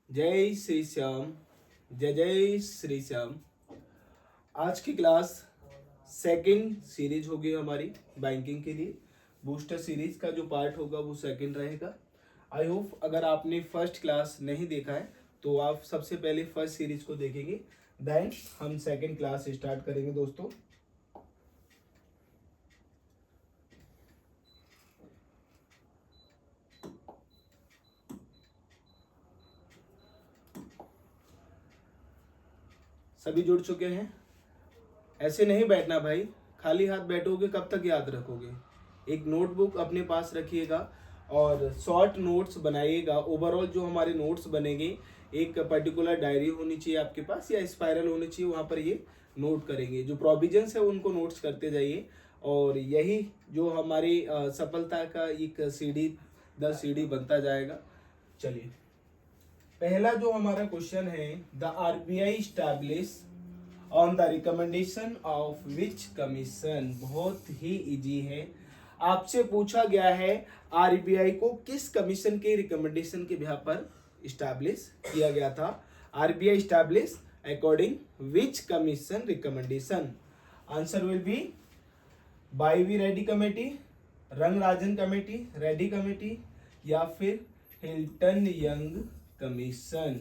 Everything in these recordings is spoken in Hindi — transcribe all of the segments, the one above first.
जय श्री श्याम। जय जय श्री श्याम। आज की क्लास सेकंड सीरीज होगी हमारी बैंकिंग के लिए। बूस्टर सीरीज का जो पार्ट होगा वो सेकंड रहेगा। आई होप अगर आपने फर्स्ट क्लास नहीं देखा है तो आप सबसे पहले फर्स्ट सीरीज को देखेंगे, देन हम सेकंड क्लास स्टार्ट करेंगे दोस्तों। सभी जुड़ चुके हैं? ऐसे नहीं बैठना भाई, खाली हाथ बैठोगे कब तक याद रखोगे। एक नोटबुक अपने पास रखिएगा और शॉर्ट नोट्स बनाइएगा। ओवरऑल जो हमारे नोट्स बनेंगे, एक पर्टिकुलर डायरी होनी चाहिए आपके पास या स्पाइरल होनी चाहिए, वहाँ पर ये नोट करेंगे। जो प्रोविजंस है उनको नोट्स करते जाइए और यही जो हमारी सफलता का एक सीढ़ी दर सीढ़ी बनता जाएगा। चलिए, पहला जो हमारा क्वेश्चन है, the RBI establish on the recommendation of which commission. बहुत ही इजी है। आपसे पूछा गया है आरबीआई को किस कमीशन के रिकमेंडेशन के बिहाफ पर स्टैब्लिश किया गया था। RBI establish according which commission recommendation. Answer will be by V Reddy committee, Rangarajan committee, Reddy committee या फिर Hilton Young commission.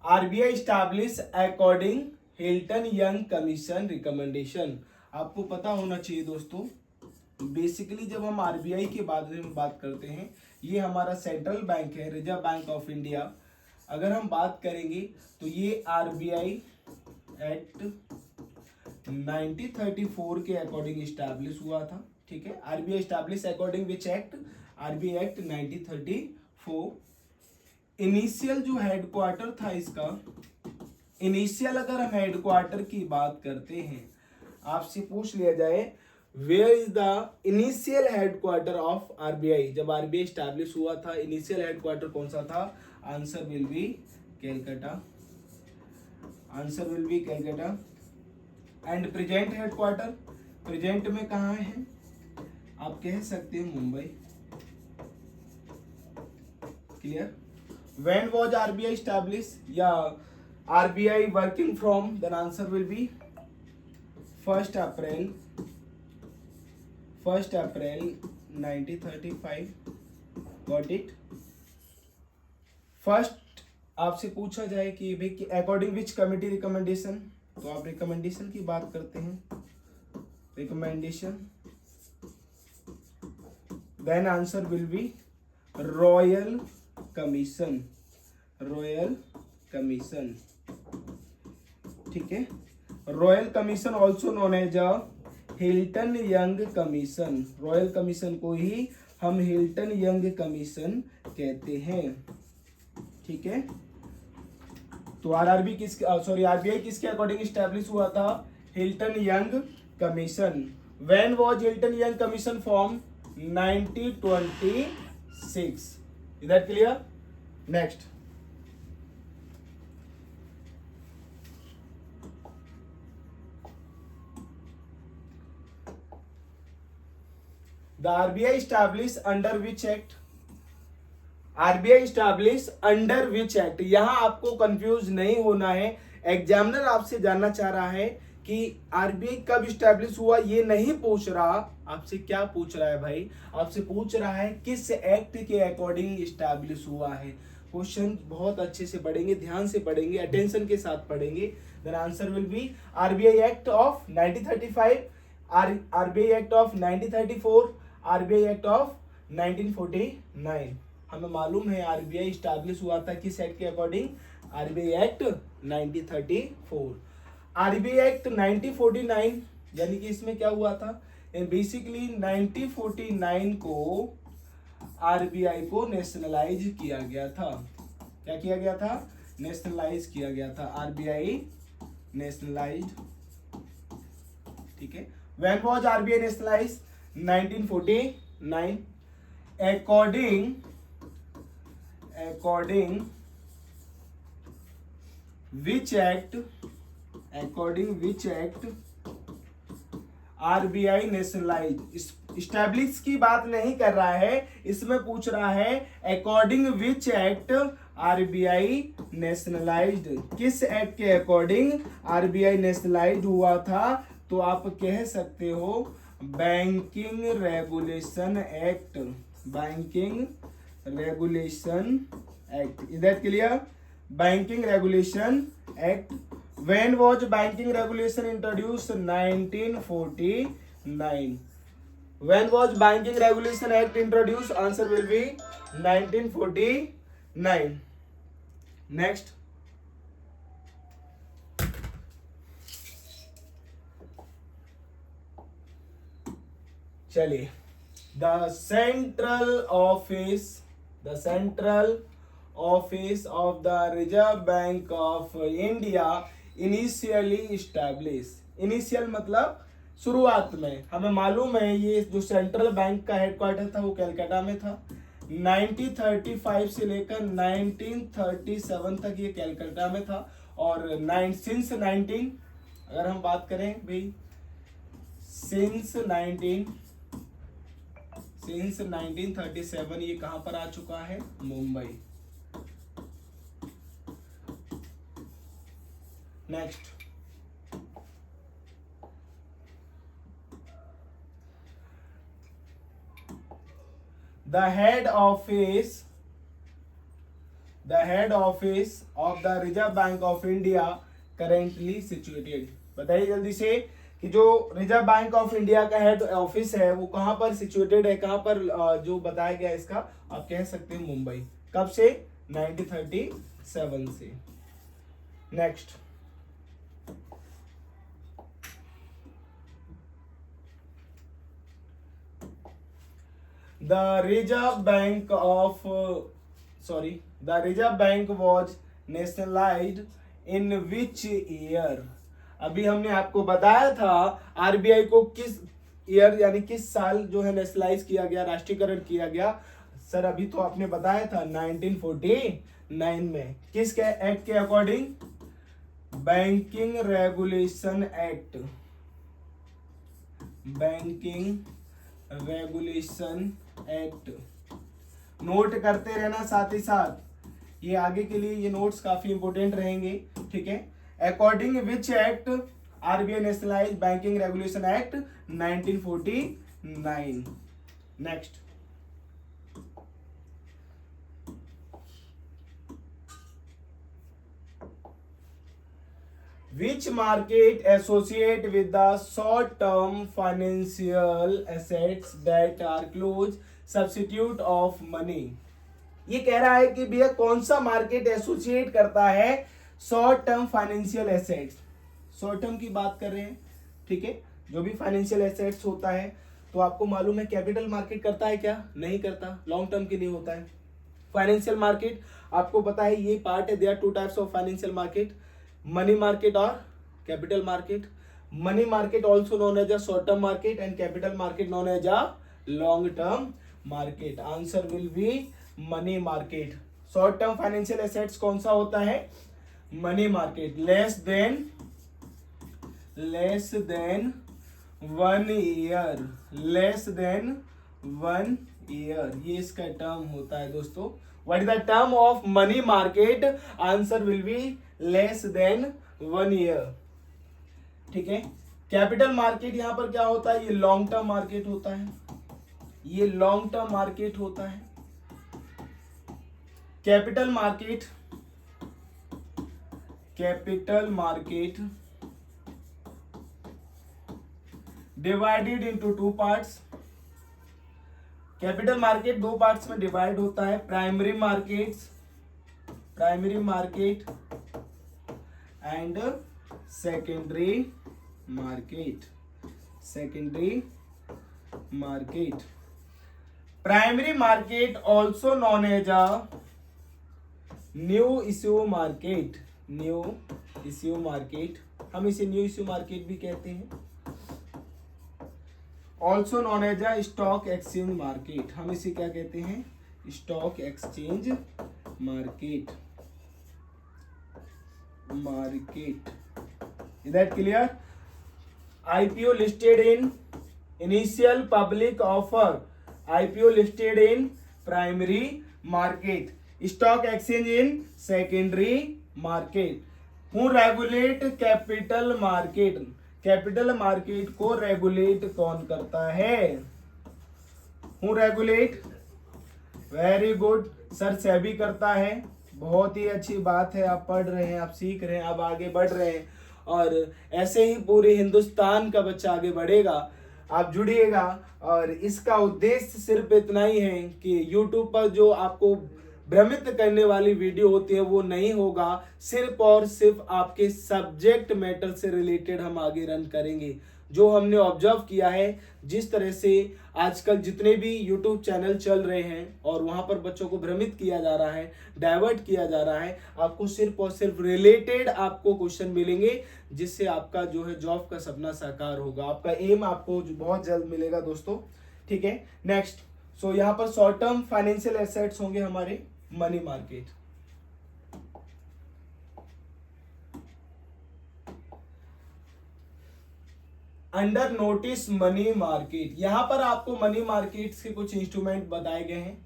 RBI establish according Hilton Young commission recommendation. आपको पता होना चाहिए दोस्तों, बेसिकली जब हम आरबीआई के बारे में बात करते हैं, ये हमारा सेंट्रल बैंक है, रिजर्व बैंक ऑफ इंडिया। अगर हम बात करेंगे तो ये आरबीआई एक्ट 1934 के अकॉर्डिंग स्टैब्लिश हुआ था। ठीक है, RBI establish according which act? RBI act 1934। Initial जो हेडक्वार्टर था इसका, इनिशियल अगर हम हेडक्वार्टर की बात करते हैं, आपसे पूछ लिया जाए where is the initial headquarter of RBI, जब आरबीआई स्टैब्लिश हुआ था इनिशियल हेडक्वार्टर कौन सा था? Answer will be Calcutta. Answer will be Calcutta. And present headquarter, present में कहाँ है? आप कह सकते हो Mumbai. Clear? When was RBI established? Yeah, RBI working from, then answer will be 1st April 1935. Got it? First आपसे पूछा जाए कि भाई अकॉर्डिंग विच कमिटी रिकमेंडेशन, तो आप रिकमेंडेशन की बात करते हैं, recommendation, then answer will be royal commission. Royal commission, ठीक है। Royal commission also known as a Hilton Young commission. Royal commission को ही हम हिल्टन यंग कमीशन कहते हैं। ठीक है, तो आरआरबी आरबीआई किसके अकॉर्डिंग स्टैब्लिश हुआ था? Hilton Young commission. When was Hilton Young commission form? 1926। Is that clear? Next. The RBI established under which act? RBI established under which act? यहां आपको कंफ्यूज नहीं होना है। एग्जामिनर आपसे जानना चाह रहा है कि आरबीआई कब स्टैब्लिश हुआ, ये नहीं पूछ रहा। आपसे क्या पूछ रहा है भाई? आपसे पूछ रहा है किस एक्ट के अकॉर्डिंग स्टैब्लिश हुआ है। क्वेश्चन बहुत अच्छे से पढ़ेंगे, ध्यान से पढ़ेंगे, अटेंशन के साथ पढ़ेंगे। Then answer will be RBI act of 1935, RBI act of 1934, RBI act of 1949। हमें मालूम है आरबीआई स्टैब्लिश हुआ था किस एक्ट के according? RBI act 1934। RBI act 1949, यानी कि इसमें क्या हुआ था? बेसिकली 1949 को आरबीआई को नेशनलाइज किया गया था। क्या किया गया था? नेशनलाइज किया गया था। आरबीआई नेशनलाइज, ठीक है। When was RBI nationalise? 1949। According which act? According which act RBI nationalise? Establish की बात नहीं कर रहा है, इसमें पूछ रहा है according which act RBI nationalised, किस एक्ट के अकॉर्डिंग आरबीआई नेशनलाइज्ड हुआ था? तो आप कह सकते हो banking regulation act, banking regulation act. Is that clear? Banking regulation act. When was banking regulation introduced? 1949। When was Banking Regulation Act introduced? Answer will be 1949. Next. चलिए, the central office of the Reserve Bank of India initially established. Initial मतलब शुरुआत में। हमें मालूम है ये जो सेंट्रल बैंक का हेडक्वार्टर था वो कलकत्ता में था। 1935 से लेकर 1937 तक ये कलकत्ता में था। और सिंस 19, अगर हम बात करें भाई, सिंस 1937 ये कहां पर आ चुका है? Mumbai. Next, the head office of the Reserve Bank of India currently situated। बताइए जल्दी से कि जो रिजर्व बैंक ऑफ इंडिया का हेड ऑफिस है वो कहां पर सिचुएटेड है, कहां पर जो बताया गया इसका, आप कह सकते हैं मुंबई। कब से? 1937 से। Next, The Reserve Bank was nationalized in which year? अभी हमने आपको बताया था आरबीआई को किस ईयर यानी किस साल जो है नेशनलाइज किया गया, राष्ट्रीयकरण किया गया। सर अभी तो आपने बताया था 1949 में। किस के एक्ट के according? Banking regulation act, banking regulation act. Note करते रहना साथ ही साथ, ये आगे के लिए ये नोट्स काफी इंपोर्टेंट रहेंगे, ठीक है। According which act RBI nationalise banking regulation act? 1949। Next, which market associate with the short term financial assets that are close substitute of money? ये कह रहा है कि भैया कौन सा मार्केट एसोसिएट करता है short term financial assets. Short term की बात कर रहे हैं, ठीक है। जो भी फाइनेंशियल एसेट्स होता है तो आपको मालूम है कैपिटल मार्केट करता है क्या? नहीं करता, लॉन्ग टर्म के लिए होता है। फाइनेंशियल मार्केट आपको पता है ये पार्ट है। There are two types of financial market, money market और capital market. Money market also known as a short term market and capital market known as a long term market. Answer will be money market. Short term financial assets कौन सा होता है? Money market. Less than 1 year, less than 1 year, ये इसका टर्म होता है दोस्तों। What is the term of money market? Answer will be less than 1 year, ठीक है। कैपिटल मार्केट यहां पर क्या होता है? ये लॉन्ग टर्म मार्केट होता है, ये लॉन्ग टर्म मार्केट होता है। Capital market divided into 2 parts. Capital market 2 parts में डिवाइड होता है, primary market and secondary market. Primary market also known as a new issue market, हम इसे न्यू इश्यू मार्केट भी कहते हैं। Also known as a stock exchange market, हम इसे क्या कहते हैं? Stock exchange market. Is that clear? IPO listed in initial public offer, IPO listed in primary market, stock exchange in secondary market. Who regulate capital market, capital market को रेगुलेट कौन करता है? Who regulate, very good sir, SEBI करता है। बहुत ही अच्छी बात है, आप पढ़ रहे हैं, आप सीख रहे हैं, आप आगे बढ़ रहे हैं, और ऐसे ही पूरे हिंदुस्तान का बच्चा आगे बढ़ेगा। आप जुड़िएगा, और इसका उद्देश्य सिर्फ इतना ही है कि YouTube पर जो आपको भ्रमित करने वाली वीडियो होती है वो नहीं होगा, सिर्फ और सिर्फ आपके सब्जेक्ट मैटर से रिलेटेड हम आगे रन करेंगे। जो हमने ऑब्जर्व किया है, जिस तरह से आजकल जितने भी YouTube चैनल चल रहे हैं और वहां पर बच्चों को भ्रमित किया जा रहा है, डाइवर्ट किया जा रहा है, आपको सिर्फ और सिर्फ रिलेटेड आपको क्वेश्चन मिलेंगे, जिससे आपका जो है जॉब का सपना साकार होगा। आपका एम आपको बहुत जल्द मिलेगा दोस्तों, ठीक है। नेक्स्ट, सो यहाँ पर शॉर्ट टर्म फाइनेंशियल एसेट्स होंगे हमारे money market. Under notice money market, यहां पर आपको मनी मार्केट्स के कुछ इंस्ट्रूमेंट बताए गए हैं।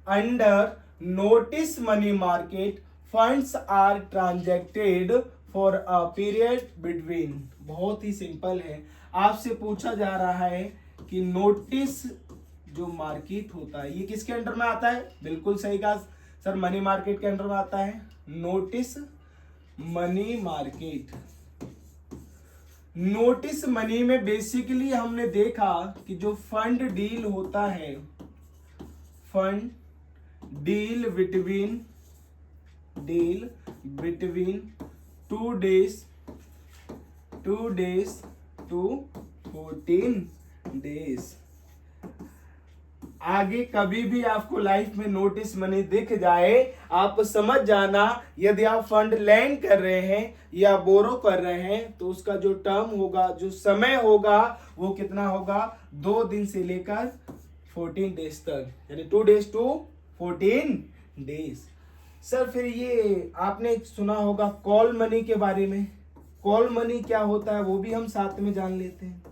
Under notice money market funds are transacted for a period between, बहुत ही सिंपल है। आपसे पूछा जा रहा है कि नोटिस जो मार्केट होता है ये किसके अंडर में आता है? बिल्कुल सही कहा सर, मनी मार्केट के अंडर में आता है। Notice money market, notice money में बेसिकली हमने देखा कि जो फंड डील होता है, fund deal between 2 days to 14 days। आगे कभी भी आपको लाइफ में नोटिस मनी दिख जाए, आप समझ जाना यदि आप फंड लैंड कर रहे हैं या बोरो कर रहे हैं तो उसका जो टर्म होगा, जो समय होगा, वो कितना होगा? 2 दिन से लेकर 14 डेज तक, यानी 2 days to 14 days। सर फिर ये आपने सुना होगा कॉल मनी के बारे में। कॉल मनी क्या होता है वो भी हम साथ में जान लेते हैं।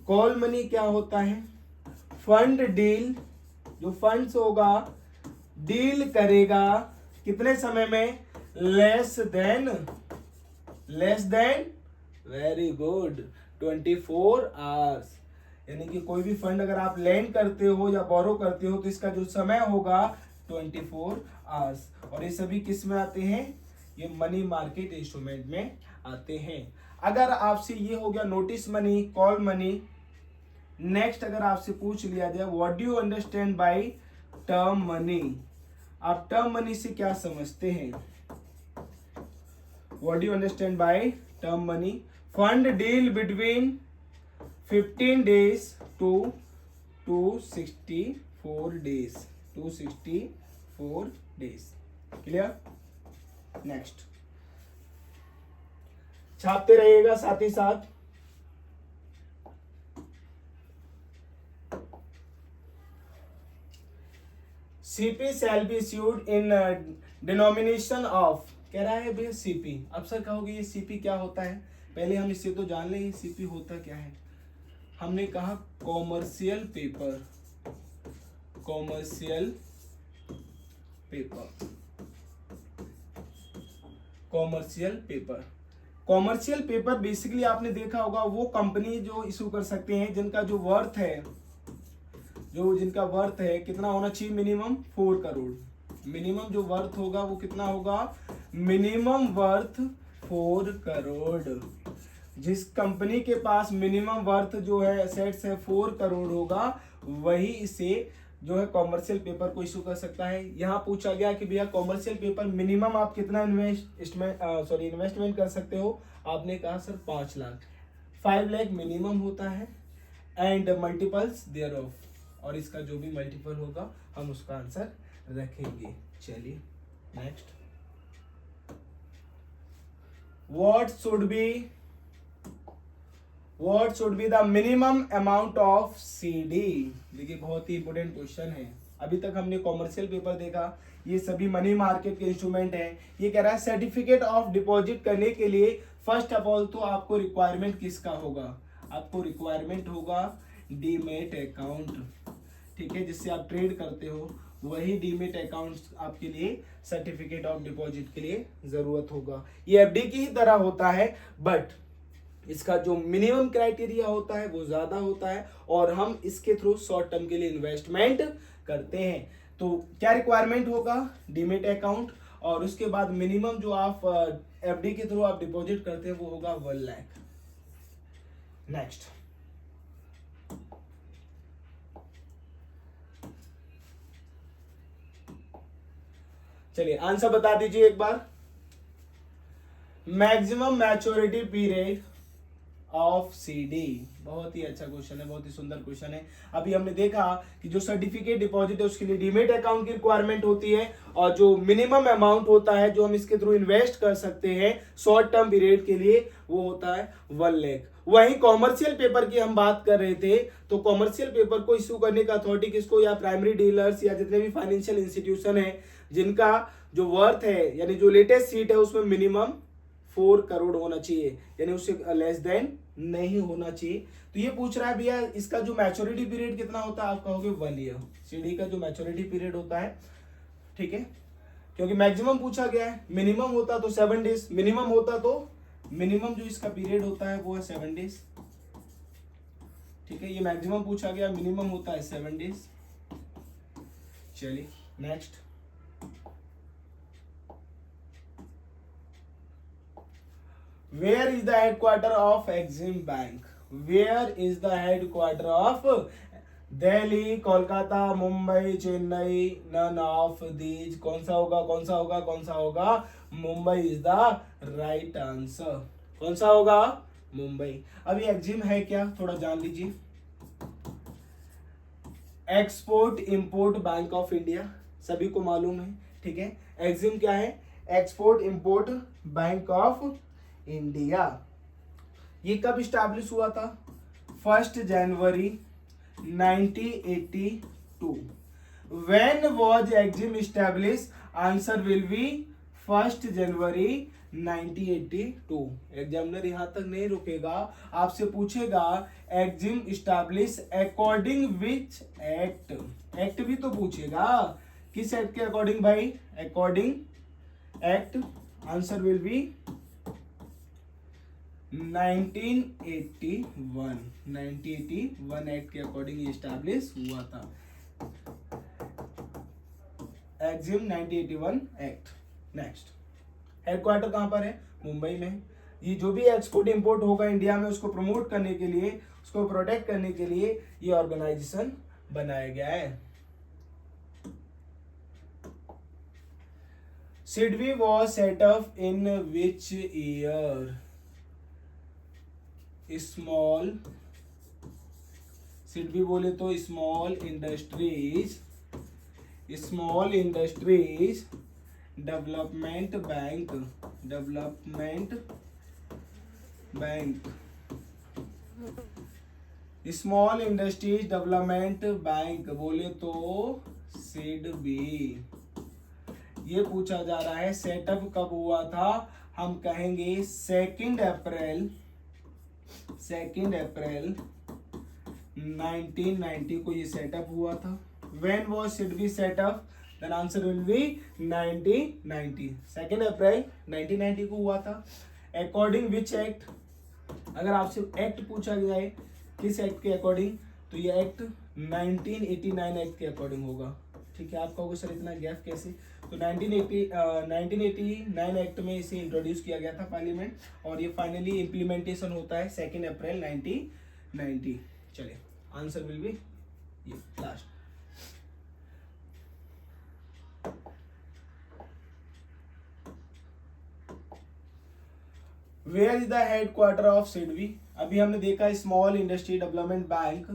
कॉल मनी क्या होता है? फंड डील, जो फंड्स होगा डील करेगा कितने समय में? Less than, very good, 24 hours. यानी कि कोई भी फंड अगर आप लैंड करते हो या बोरो करते हो तो इसका जो समय होगा 24 आवर्स। और ये सभी किस में आते हैं? ये मनी मार्केट इंस्ट्रूमेंट में आते हैं। अगर आपसे ये हो गया notice money, call money. Next अगर आपसे पूछ लिया जाए what do you understand by term money, आप टर्म मनी से क्या समझते हैं? What do you understand by term money? Fund deal between 15 days to 264 days, 264 days। Clear? Next, छापते रहिएगा साथ ही साथ। CP shall be issued in denomination of, कह रहा है भैया सीपी। अब सर कहोगे ये सीपी क्या होता है? पहले हम इससे तो जान लें सीपी होता क्या है। हमने कहा commercial paper, commercial paper, commercial paper. Commercial paper basically आपने देखा होगा वो कंपनी जो इशू कर सकते हैं जिनका जो वर्थ है, जिनका वर्थ है कितना होना चाहिए? मिनिमम 4 करोड़। मिनिमम जो वर्थ होगा वो कितना होगा? Minimum worth 4 crore. जिस कंपनी के पास मिनिमम वर्थ जो है एसेट्स है 4 करोड़ होगा, वही इसे जो है कॉमर्शियल पेपर को इशू कर सकता है। यहाँ पूछा गया कि भैया कॉमर्शियल पेपर मिनिमम आप कितना इन्वेस्टमेंट कर सकते हो? आपने कहा सर 5 लाख, 5 लाख मिनिमम होता है एंड मल्टीपल्स देयर ऑफ, और इसका जो भी मल्टीपल होगा हम उसका आंसर रखेंगे। चलिए next, what should be the minimum amount of CD? देखिए बहुत ही इंपोर्टेंट क्वेश्चन है। अभी तक हमने कॉमर्शियल पेपर देखा, ये सभी मनी मार्केट के इंस्ट्रूमेंट हैं। ये कह रहा है सर्टिफिकेट ऑफ डिपॉजिट करने के लिए फर्स्ट ऑफ ऑल तो आपको रिक्वायरमेंट किसका होगा? आपको रिक्वायरमेंट होगा डीमेट अकाउंट, ठीक है, जिससे आप ट्रेड करते हो। वही डीमेट अकाउंट आपके लिए सर्टिफिकेट ऑफ डिपॉजिट के लिए जरूरत होगा। ये एफडी की ही तरह होता है, बट इसका जो मिनिमम क्राइटेरिया होता है वो ज्यादा होता है, और हम इसके थ्रू शॉर्ट टर्म के लिए इन्वेस्टमेंट करते हैं। तो क्या रिक्वायरमेंट होगा, डीमेट अकाउंट, और उसके बाद मिनिमम जो आप एफडी के थ्रू आप डिपॉजिट करते हैं वो होगा 1 लाख। नेक्स्ट, चलिए आंसर बता दीजिए एक बार। Maximum maturity period of CD, बहुत ही अच्छा क्वेश्चन है, बहुत ही सुंदर क्वेश्चन है। अभी हमने देखा कि जो सर्टिफिकेट डिपॉजिट है उसके लिए डीमेट अकाउंट की रिक्वायरमेंट होती है, और जो मिनिमम अमाउंट होता है जो हम इसके थ्रू इन्वेस्ट कर सकते हैं शॉर्ट टर्म पीरियड के लिए, वो होता है 1 लाख। वहीं कॉमर्शियल पेपर की हम बात कर रहे थे, तो कॉमर्शियल पेपर को इश्यू करने का अथॉरिटी किसको, या प्राइमरी डीलर्स या जितने भी फाइनेंशियल इंस्टीट्यूशन है जिनका जो वर्थ है यानी जो लेटेस्ट सीट है उसमें मिनिमम 4 करोड़ होना चाहिए, यानी उससे लेस देन नहीं होना चाहिए। तो ये पूछ रहा है भैया इसका जो मैच्योरिटी पीरियड कितना होता है, आप कहोगे 1 ईयर। सीडी का जो मैच्योरिटी पीरियड होता है, ठीक है, क्योंकि मैक्सिमम पूछा गया है, मिनिमम होता तो 7 डेज, मिनिमम होता तो मिनिमम जो इसका पीरियड होता है वो है 7 डेज, ठीक है, ये मैक्सिमम पूछा गया, मिनिमम होता है 7 डेज। चलिए next, where is the headquarter of Exim Bank? Where is the headquarter of Delhi, Kolkata, Mumbai, Chennai? None of these। कौन सा होगा, कौन सा होगा, कौन सा होगा? Mumbai is the right answer. कौन सा होगा, मुंबई। अभी एक्जिम है क्या, थोड़ा जान लीजिए। Export import bank of India, सभी को मालूम है, ठीक है। एक्जिम क्या है, export import bank of India. ये कब स्टैब्लिश हुआ था, 1 जनवरी 1982। When was Exim establish, answer will be 1 January 1982। Examiner यहां तक नहीं रुकेगा, आपसे पूछेगा Exim establish according which act. Act भी तो पूछेगा, किस एक्ट के अकॉर्डिंग भाई, according act. Answer will be 1981 act के अकॉर्डिंग स्टैब्लिश हुआ था एक्जिम 1981 एक्ट। नेक्स्ट, हेडक्वार्टर कहां पर है, मुंबई में। ये जो भी एक्सपोर्ट इंपोर्ट होगा इंडिया में उसको प्रमोट करने के लिए, उसको प्रोटेक्ट करने के लिए ये ऑर्गेनाइजेशन बनाया गया है। SIDBI was set up in which year? Small, SIDBI बोले तो small industries development bank, small industries development bank बोले तो सिडबी। ये पूछा जा रहा है सेटअप कब हुआ था, हम कहेंगे 2 अप्रैल 1990 को ये सेटअप हुआ था। When was SIDBI setup? Then answer will be 1990। 2 अप्रैल 1990 को हुआ था। According which act? अगर आपसे एक्ट पूछा जाए किस एक्ट के अकॉर्डिंग, तो ये एक्ट 1989 एक्ट के अकॉर्डिंग होगा, ठीक है। आपका होगा सर इतना गैप कैसे, तो 1989 एक्ट में इसे इंट्रोड्यूस किया गया था पार्लियामेंट, और ये फाइनली इम्प्लीमेंटेशन होता है 2 अप्रैल 1990। चलिए आंसर विल बी ये last. Where is the headquarter of SIDBI? अभी हमने देखा स्मॉल इंडस्ट्री डेवलपमेंट बैंक,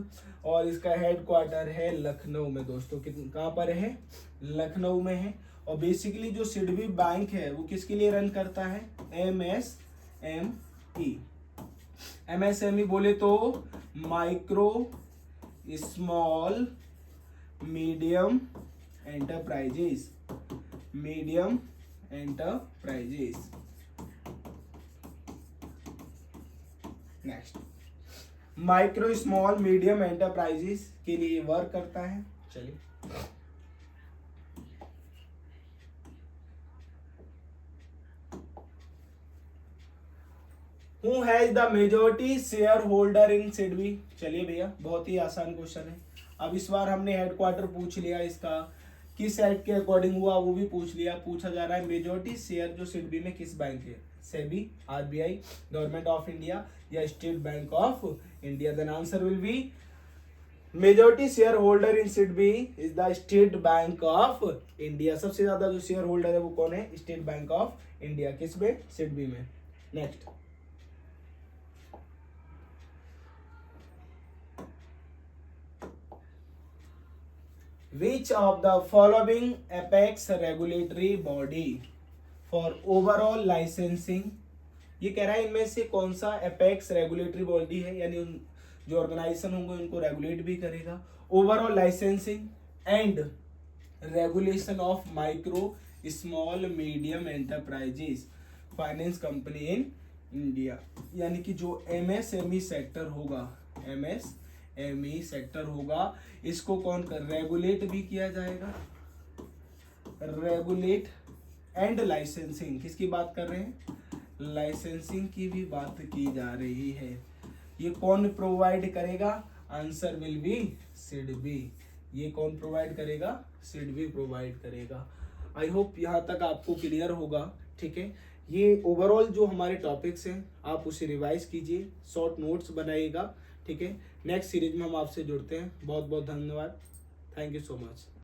और इसका हेडक्वार्टर है लखनऊ में दोस्तों। कहाँ पर है, लखनऊ में है। और बेसिकली जो सिडबी बैंक है वो किसके लिए रन करता है, MSME। MSME बोले तो micro small medium enterprises, next, micro small medium enterprises के लिए वर्क करता है। चलिए who has the majority shareholder in SIDBI. चलिए भैया, बहुत ही आसान क्वेश्चन है। अब इस बार हमने हेडक्वार्टर पूछ लिया, इसका किस एक्ट के अकॉर्डिंग हुआ वो भी पूछ लिया। पूछा जा रहा है मेजोरिटी शेयर जो सिडबी में किस बैंक है, SEBI, RBI, government of India या state bank of India. Then answer will be majority shareholder in SIDBI is the state bank of India. सबसे ज्यादा जो शेयर होल्डर है वो कौन है, स्टेट बैंक ऑफ इंडिया। किस में, सिडबी में। Next, Which of the following apex regulatory body for overall licensing, ये कह रहा है इनमें से कौन सा एपेक्स रेगुलेटरी बॉडी है, यानी उन जो ऑर्गेनाइजेशन होंगे उनको रेगुलेट भी करेगा। Overall licensing and regulation of micro small medium enterprises finance company in India, यानी कि जो एमएसएमई सेक्टर होगा, एमएसएमई सेक्टर होगा, इसको कौन कर रेगुलेट भी किया जाएगा। रेगुलेट एंड लाइसेंसिंग, किसकी बात कर रहे हैं, लाइसेंसिंग की भी बात की जा रही है। ये कौन प्रोवाइड करेगा, आंसर विल बी सिडबी। ये कौन प्रोवाइड करेगा, सिडबी प्रोवाइड करेगा। आई होप यहाँ तक आपको क्लियर होगा। ठीक है, ये ओवरऑल जो हमारे टॉपिक्स हैं आप उसे रिवाइज कीजिए, शॉर्ट नोट्स बनाइएगा। ठीक है, नेक्स्ट सीरीज में हम आपसे जुड़ते हैं। बहुत बहुत धन्यवाद, थैंक यू सो मच।